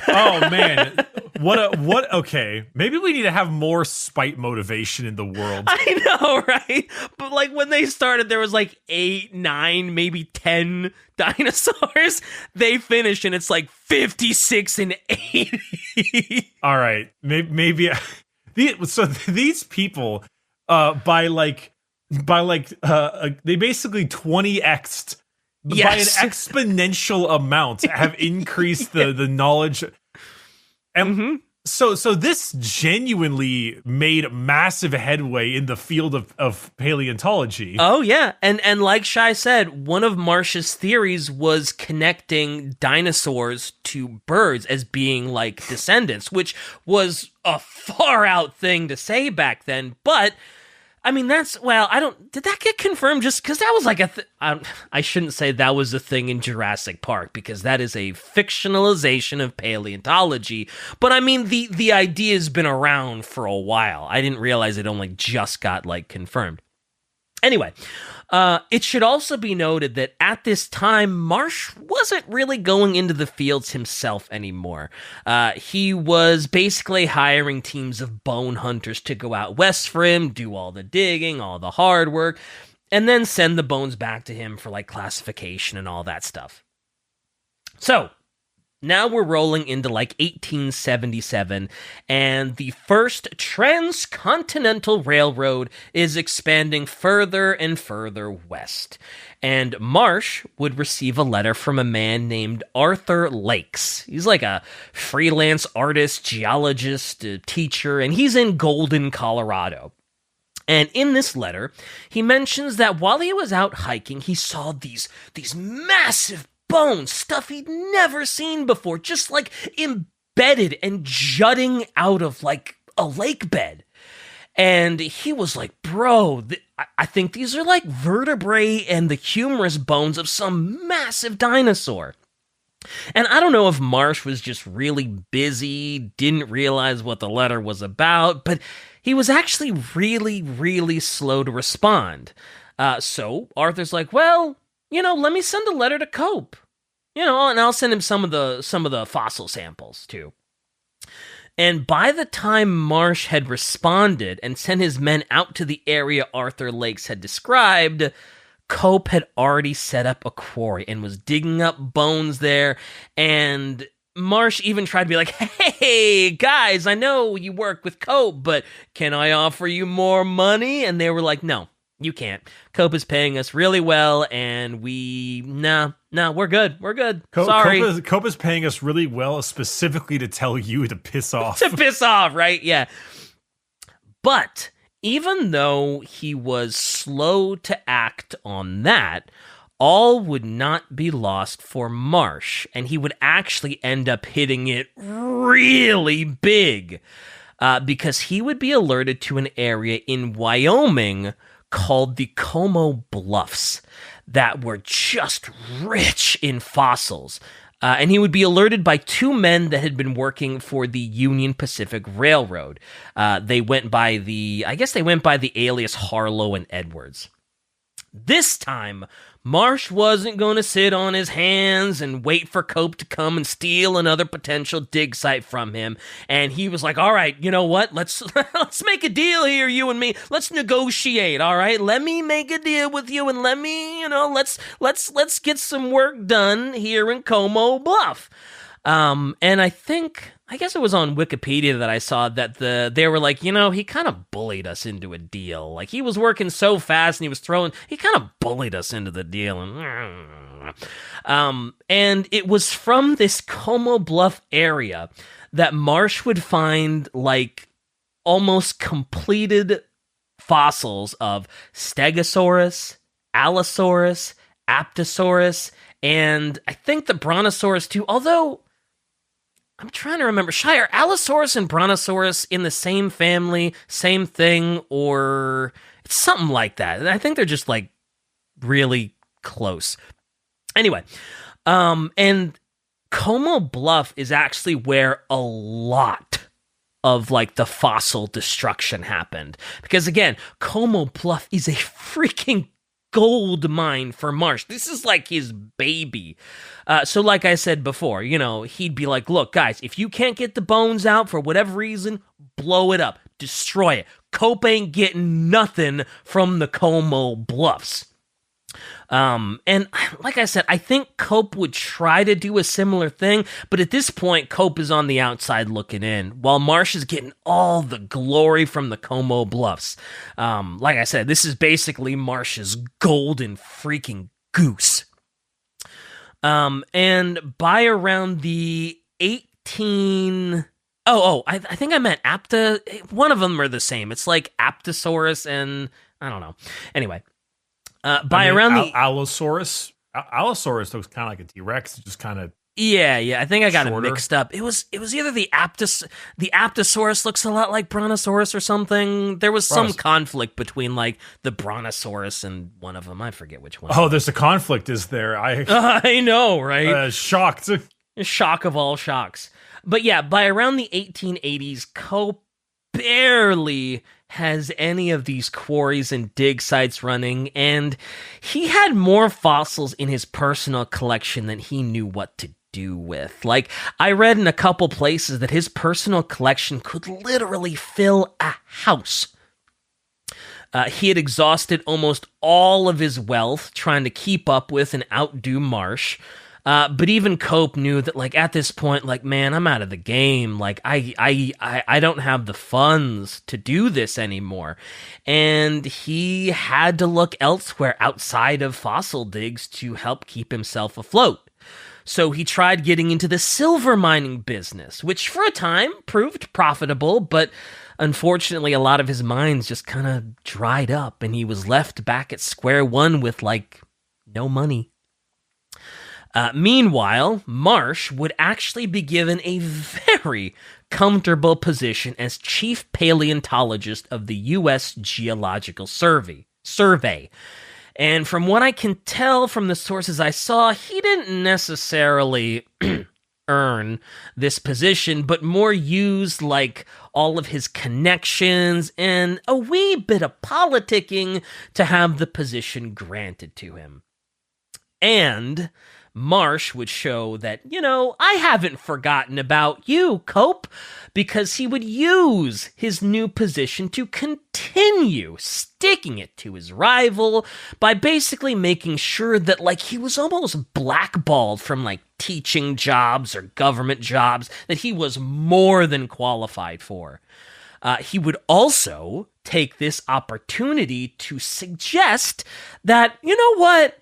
oh man, okay. Maybe we need to have more spite motivation in the world.
I know, right? But when they started, there was 8, 9, maybe 10 dinosaurs. They finished, and it's 56 and 80.
All right, maybe. So these people, they basically 20x'd.
Yes.
By an exponential amount have increased the knowledge. And so this genuinely made massive headway in the field of paleontology.
Oh, yeah. And like Shai said, one of Marsh's theories was connecting dinosaurs to birds as being descendants, which was a far out thing to say back then. But I mean, did that get confirmed just because that was I shouldn't say that was a thing in Jurassic Park, because that is a fictionalization of paleontology. But I mean, the idea has been around for a while. I didn't realize it only just got confirmed. Anyway, it should also be noted that at this time, Marsh wasn't really going into the fields himself anymore. He was basically hiring teams of bone hunters to go out west for him, do all the digging, all the hard work, and then send the bones back to him for classification and all that stuff. So, now we're rolling into 1877, and the first transcontinental railroad is expanding further and further west. And Marsh would receive a letter from a man named Arthur Lakes. He's a freelance artist, geologist, teacher, and he's in Golden, Colorado. And in this letter, he mentions that while he was out hiking, he saw these massive bones, stuff he'd never seen before, just embedded and jutting out of a lake bed. And he was like, bro, I think these are vertebrae and the humerus bones of some massive dinosaur. And I don't know if Marsh was just really busy, didn't realize what the letter was about, but he was actually really, really slow to respond. So Arthur's like, well, let me send a letter to Cope, and I'll send him some of the fossil samples too. And by the time Marsh had responded and sent his men out to the area Arthur Lakes had described, Cope had already set up a quarry and was digging up bones there. And Marsh even tried to be like, hey, guys, I know you work with Cope, but can I offer you more money? And they were like, no, you can't. Cope is paying us really well, and we're good. We're good. Sorry.
Cope is paying us really well, specifically to tell you to piss off.
To piss off, right? Yeah. But even though he was slow to act on that, all would not be lost for Marsh, and he would actually end up hitting it really big because he would be alerted to an area in Wyoming called the Como Bluffs that were just rich in fossils. And he would be alerted by two men that had been working for the Union Pacific Railroad. They went by the alias Harlow and Edwards. This time, Marsh wasn't going to sit on his hands and wait for Cope to come and steal another potential dig site from him. And he was like, all right, you know what? Let's make a deal here, you and me. Let's negotiate, all right? Let me make a deal with you and let me, let's get some work done here in Como Bluff. And I guess it was on Wikipedia that I saw that they were like, he kind of bullied us into a deal. Like, he was working so fast and he kind of bullied us into the deal. And it was from this Como Bluff area that Marsh would find, like, almost completed fossils of Stegosaurus, Allosaurus, Apatosaurus, and I think the Brontosaurus too, although I'm trying to remember. Shire, Allosaurus and Brontosaurus in the same family, same thing, or it's something like that. I think they're just, like, really close. Anyway, and Como Bluff is actually where a lot of, like, the fossil destruction happened. Because, again, Como Bluff is a freaking gold mine for Marsh. This is like his baby. So like I said before, he'd be like, look, guys, if you can't get the bones out for whatever reason, blow it up, destroy it. Cope ain't getting nothing from the Como Bluffs. And like I said, I think Cope would try to do a similar thing, but at this point, Cope is on the outside looking in, while Marsh is getting all the glory from the Como Bluffs. Like I said, this is basically Marsh's golden freaking goose. And by around the I think I meant one of them are the same. It's like Apatosaurus and, I don't know. Anyway.
Allosaurus. Allosaurus looks kind of like a T-Rex, just kind of.
Yeah. I think I got it mixed up. It was either the Apatosaurus looks a lot like Brontosaurus or something. There was some conflict between, like, the Brontosaurus and one of them. I forget which one.
Oh, there's a conflict, is there?
I know, right?
Shocked.
Shock of all shocks. But yeah, by around the 1880s, Cope barely has any of these quarries and dig sites running, and he had more fossils in his personal collection than he knew what to do with. Like, I read in a couple places that his personal collection could literally fill a house. He had exhausted almost all of his wealth trying to keep up with and outdo Marsh. But even Cope knew that, like, at this point, like, man, I'm out of the game. Like, I don't have the funds to do this anymore. And he had to look elsewhere outside of fossil digs to help keep himself afloat. So he tried getting into the silver mining business, which for a time proved profitable, but unfortunately a lot of his mines just kind of dried up, and he was left back at square one with, like, no money. Meanwhile, Marsh would actually be given a very comfortable position as chief paleontologist of the U.S. Geological Survey. And from what I can tell from the sources I saw, he didn't necessarily earn this position, but more used, like, all of his connections and a wee bit of politicking to have the position granted to him. And Marsh would show that, I haven't forgotten about you, Cope, because he would use his new position to continue sticking it to his rival by basically making sure that, like, he was almost blackballed from, like, teaching jobs or government jobs that he was more than qualified for. He would also take this opportunity to suggest that, you know what?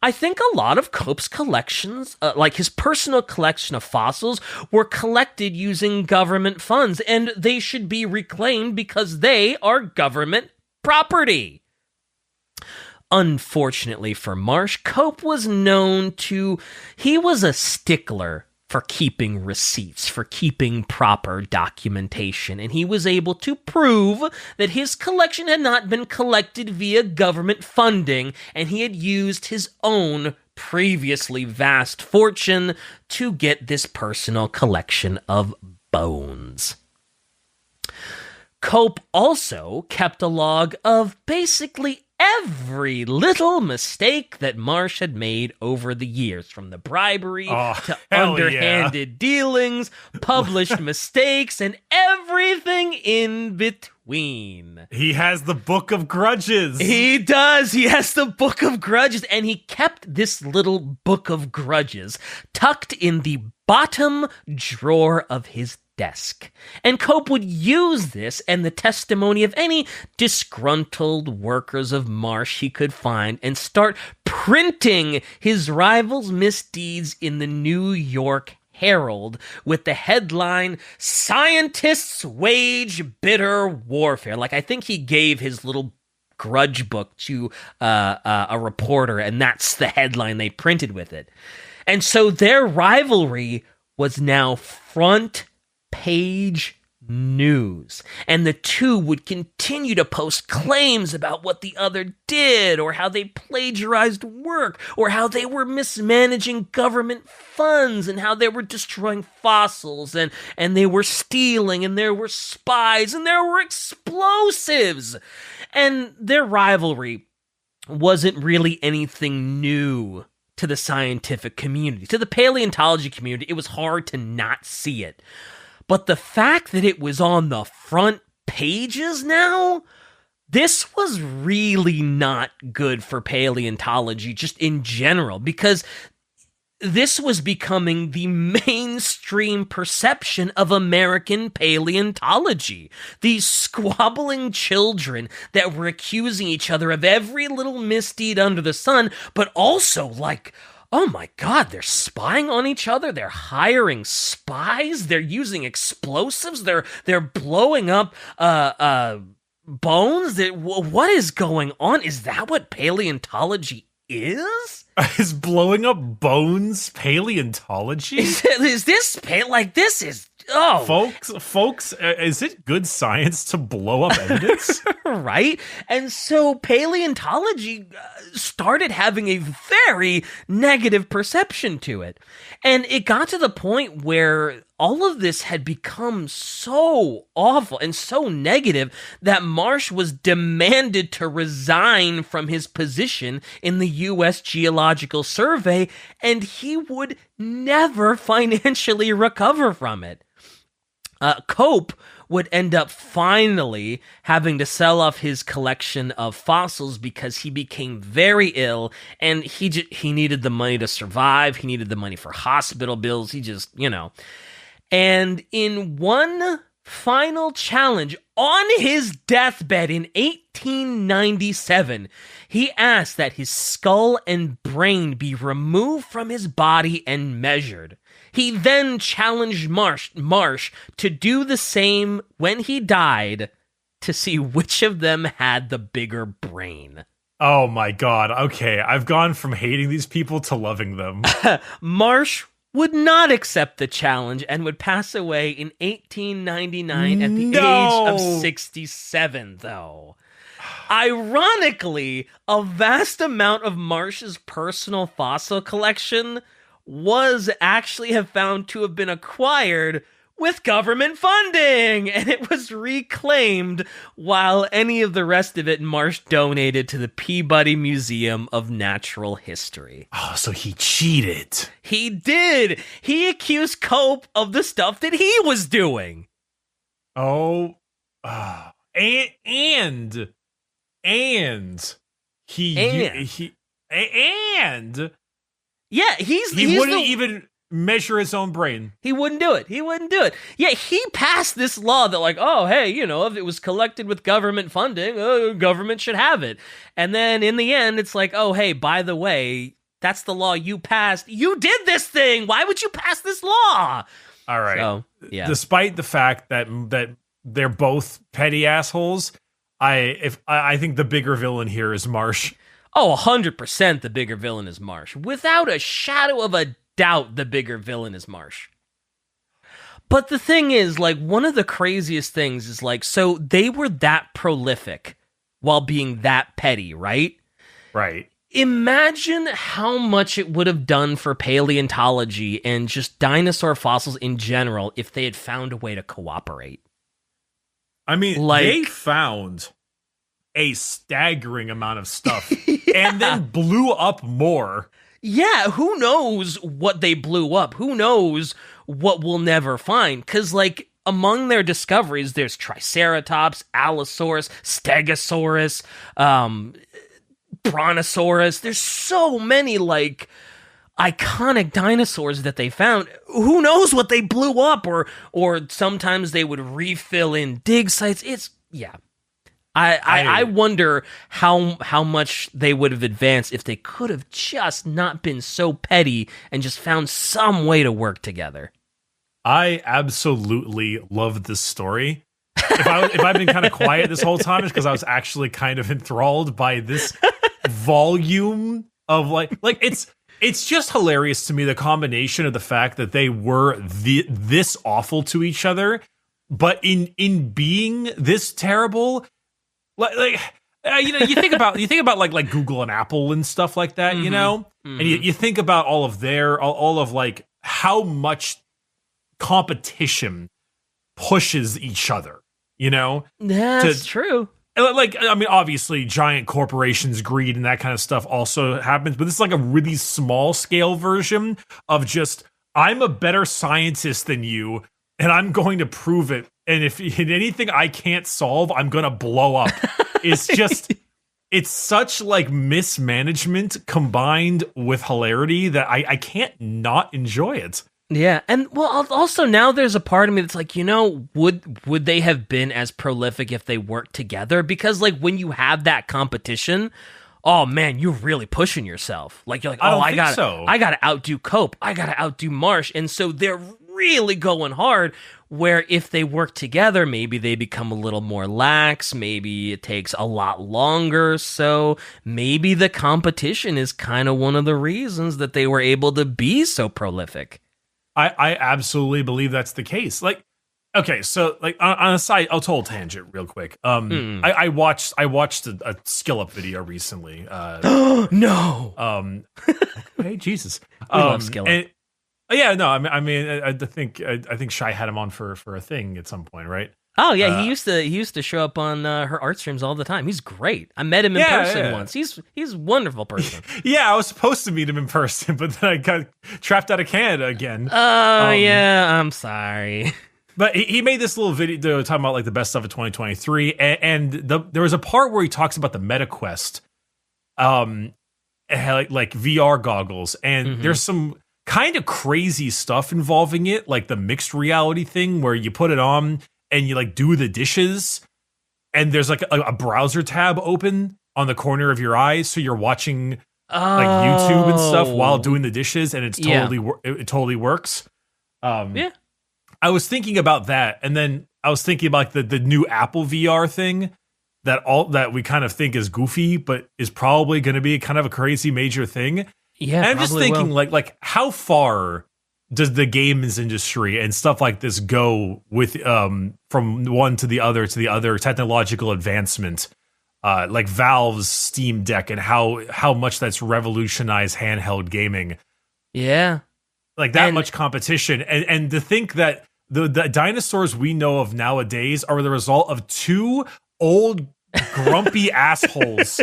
I think a lot of Cope's collections, like his personal collection of fossils, were collected using government funds, and they should be reclaimed because they are government property. Unfortunately for Marsh, Cope was he was a stickler for keeping receipts, for keeping proper documentation, and he was able to prove that his collection had not been collected via government funding, and he had used his own previously vast fortune to get this personal collection of bones. Cope also kept a log of basically every little mistake that Marsh had made over the years, from the bribery to underhanded dealings, published mistakes, and everything in between.
He has the Book of Grudges.
He does. He has the Book of Grudges, and he kept this little Book of Grudges tucked in the bottom drawer of his desk. And Cope would use this and the testimony of any disgruntled workers of Marsh he could find and start printing his rival's misdeeds in the New York Herald with the headline, "Scientists Wage Bitter Warfare." Like, I think he gave his little grudge book to a reporter, and that's the headline they printed with it. And so their rivalry was now front page news, and the two would continue to post claims about what the other did, or how they plagiarized work, or how they were mismanaging government funds, and how they were destroying fossils, and they were stealing, and there were spies, and there were explosives. And their rivalry wasn't really anything new to the scientific community. To the paleontology community, it was hard to not see it. But the fact that it was on the front pages now, this was really not good for paleontology just in general, because this was becoming the mainstream perception of American paleontology. These squabbling children that were accusing each other of every little misdeed under the sun, but also like, oh my God, they're spying on each other. They're hiring spies. They're using explosives. They're blowing up bones. What is going on? Is that what paleontology is?
Is blowing up bones paleontology?
Is this this is... Oh,
folks, is it good science to blow up evidence?
Right? And so paleontology started having a very negative perception to it. And it got to the point where all of this had become so awful and so negative that Marsh was demanded to resign from his position in the U.S. Geological Survey, and he would never financially recover from it. Cope would end up finally having to sell off his collection of fossils because he became very ill, and he needed the money to survive. He needed the money for hospital bills. He just, And in one final challenge on his deathbed in 1897, he asked that his skull and brain be removed from his body and measured. He then challenged Marsh to do the same when he died, to see which of them had the bigger brain.
Oh my God. Okay, I've gone from hating these people to loving them.
Marsh would not accept the challenge and would pass away in 1899 at the age of 67, though. Ironically, a vast amount of Marsh's personal fossil collection was actually found to have been acquired with government funding, and it was reclaimed, while any of the rest of it Marsh donated to the Peabody Museum of Natural History.
Oh, so he cheated.
He did. He accused Cope of the stuff that he was doing.
And
yeah, he
wouldn't even measure his own brain.
He wouldn't do it. Yeah, he passed this law that like, oh, hey, if it was collected with government funding, government should have it. And then in the end, it's like, oh, hey, by the way, that's the law you passed. You did this thing. Why would you pass this law?
All right.
So, yeah.
Despite the fact that they're both petty assholes, I think the bigger villain here is Marsh.
Oh, 100% the bigger villain is Marsh. Without a shadow of a doubt, the bigger villain is Marsh. But the thing is, like, one of the craziest things is, like, so they were that prolific while being that petty, right?
Right.
Imagine how much it would have done for paleontology and just dinosaur fossils in general if they had found a way to cooperate.
I mean, they found a staggering amount of stuff and then blew up more.
Yeah, who knows what they blew up? Who knows what we'll never find? Because, like, among their discoveries, there's Triceratops, Allosaurus, Stegosaurus, Brontosaurus. There's so many, like, iconic dinosaurs that they found. Who knows what they blew up? Or sometimes they would refill in dig sites. I wonder how much they would have advanced if they could have just not been so petty and just found some way to work together.
I absolutely love this story. If I've been kind of quiet this whole time, it's because I was actually kind of enthralled by this volume of like it's just hilarious to me, the combination of the fact that they were this awful to each other, but in being this terrible. You think about like Google and Apple and stuff like that, and you think about all of like how much competition pushes each other,
That's true.
Like, I mean, obviously giant corporations, greed and that kind of stuff also happens, but this is like a really small scale version of just, I'm a better scientist than you and I'm going to prove it. And if in anything I can't solve, I'm going to blow up. It's just, it's such like mismanagement combined with hilarity that I can't not enjoy it.
Yeah, and well, also now there's a part of me that's like, would they have been as prolific if they worked together? Because like when you have that competition, oh man, you're really pushing yourself. Like you're like, I gotta outdo Cope, I gotta outdo Marsh, and so they're really going hard. Where if they work together, maybe they become a little more lax, maybe it takes a lot longer, so maybe the competition is kind of one of the reasons that they were able to be so prolific.
I absolutely believe that's the case. Like, okay, so like on a side, I'll tell a tangent real quick. I watched a skill up video recently.
No.
Hey, Jesus.
We love skill up.
Yeah, no, I think Shai had him on for a thing at some point, right?
Oh yeah, he used to show up on her art streams all the time. He's great. I met him in person once. He's a wonderful person.
Yeah, I was supposed to meet him in person, but then I got trapped out of Canada again.
Yeah, I'm sorry.
But he made this little video talking about like the best stuff of 2023, and there was a part where he talks about the MetaQuest, like VR goggles, and there's some kind of crazy stuff involving it, like the mixed reality thing where you put it on and you like do the dishes and there's like a browser tab open on the corner of your eyes, so you're watching like YouTube and stuff while doing the dishes, and it totally works. I was thinking about that, and then I was thinking about the new Apple VR thing that we kind of think is goofy but is probably going to be kind of a crazy major thing.
Yeah,
and I'm just thinking, like how far does the games industry and stuff like this go with from one to the other technological advancement, like Valve's Steam Deck and how much that's revolutionized handheld gaming.
Yeah,
like that much competition, and to think that the dinosaurs we know of nowadays are the result of two old grumpy assholes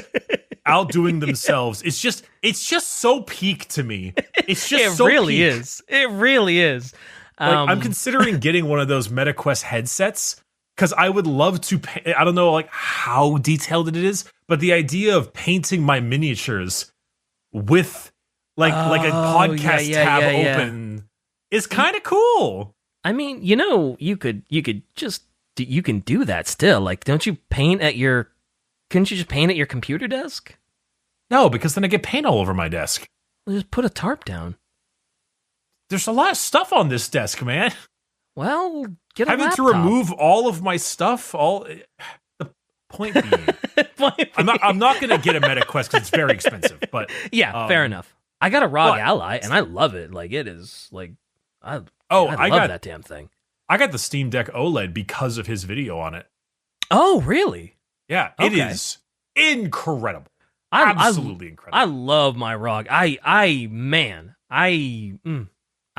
outdoing themselves. It's just so peak to me. It's just
it
so
really
peak.
is. It really is.
Like, I'm considering getting one of those MetaQuest headsets because I would love to. I don't know like how detailed it is, but the idea of painting my miniatures with like a podcast tab open. is kind of cool.
I mean, you can do that still. Like, don't you paint at your? Couldn't you just paint at your computer desk?
No, because then I get paint all over my desk.
Well, just put a tarp down.
There's a lot of stuff on this desk, man.
Well, get a
having
laptop.
to remove all of my stuff. The point being, I'm not going to get a MetaQuest because it's very expensive. But
yeah, fair enough. I got a ROG Ally, and I love it. Like, it is like I love that damn thing.
I got the Steam Deck OLED because of his video on it.
Oh, really?
Yeah, it is incredible. Absolutely incredible.
I love my ROG. I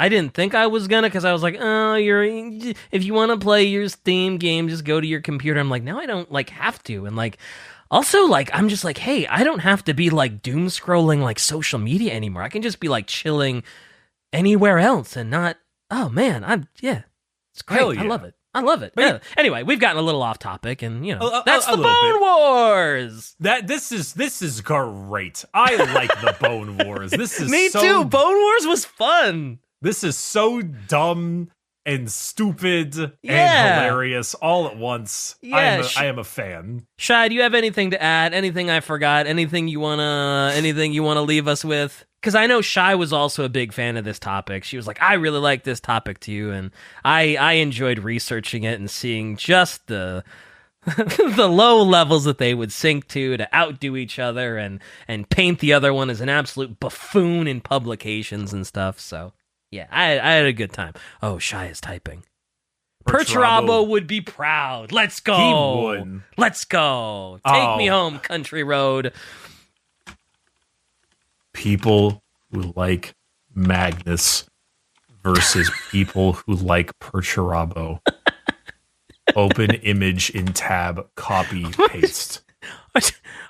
didn't think I was gonna, because I was like, oh, if you want to play your Steam game, just go to your computer. I'm like, now I don't like have to, and like, also like, I'm just like, hey, I don't have to be like doom scrolling like social media anymore. I can just be like chilling anywhere else and not. Oh man, it's great.
Hell yeah.
I love it.
But
yeah. Anyway, we've gotten a little off topic, and that's the Bone Wars.
This is great. I like the Bone Wars. This is
me too. Bone Wars was fun.
This is so dumb and stupid and hilarious all at once.
Yeah,
I am a fan.
Shai, do you have anything to add? Anything I forgot? Anything you wanna leave us with? Because I know Shai was also a big fan of this topic. She was like, I really like this topic too, and I enjoyed researching it and seeing just the the low levels that they would sink to outdo each other and paint the other one as an absolute buffoon in publications and stuff. So yeah, I had a good time. Oh, Shai is typing. Perturabo would be proud. Let's go.
He would.
Let's go. Take me home, country road.
People who like Magnus versus people who like Perturabo. Open image in tab, copy, paste.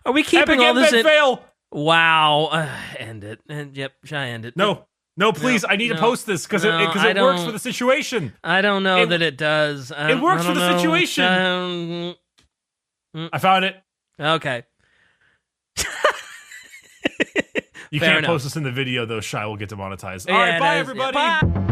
Are we keeping all this in?
Fail.
Wow. End it. Yep, Shai, end it.
No, please. I need to post this because it works for the situation.
I don't know that it does.
It works for the situation. I found it.
Okay.
You can't post this in the video, though. Shai will get demonetized. All right, bye, everybody.
Yeah, bye.